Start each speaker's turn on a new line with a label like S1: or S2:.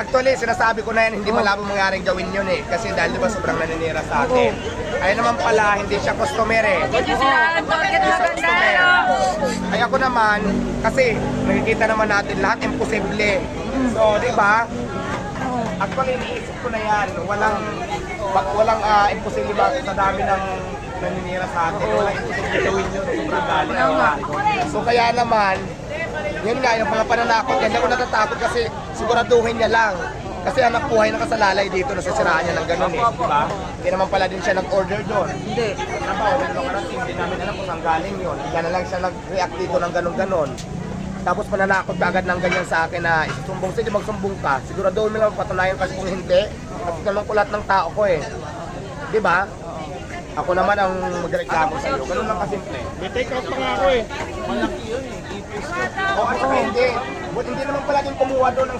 S1: Actually, sinasabi ko na yan, hindi malabo mangyaring gawin yun eh. Kasi dahil diba sobrang naninira sa atin. Ay naman pala, hindi siya customer eh.
S2: Buti sila, bakit maganda, ano?
S1: Ay ako naman, kasi nakikita naman natin lahat imposible. So, di ba? Actually, iniisip ko na yan. Walang imposible ba sa dami ng naninira sa atin. Walang imposible gawin yun. Sobrang galing. So, kaya naman, yun nga, yung mga pananakot, hindi ako natatakot kasi siguraduhin niya lang. Kasi anak buhay na kasalalay dito, nasasiraan niya ng ganun eh, di ba? Hindi naman pala din siya nag-order doon.
S2: Hindi.
S1: Hindi namin alam kung saan galing yun. Kaya na lang siya nag-react dito ng ganun-ganon. Tapos mananakot ka agad ng ganyan sa akin na isusumbong, sige magsumbong ka. Siguraduhin mo lang patunayan kasi kung hindi, kasi ganun ko lahat ng tao ko eh. Di ba? Ako naman ang magreklamo sa iyo. Ganun lang kasimple.
S3: May take out pa nga ako eh. Malaki yun eh.
S1: O at saka hindi. Hindi naman pala din kumuha doon ng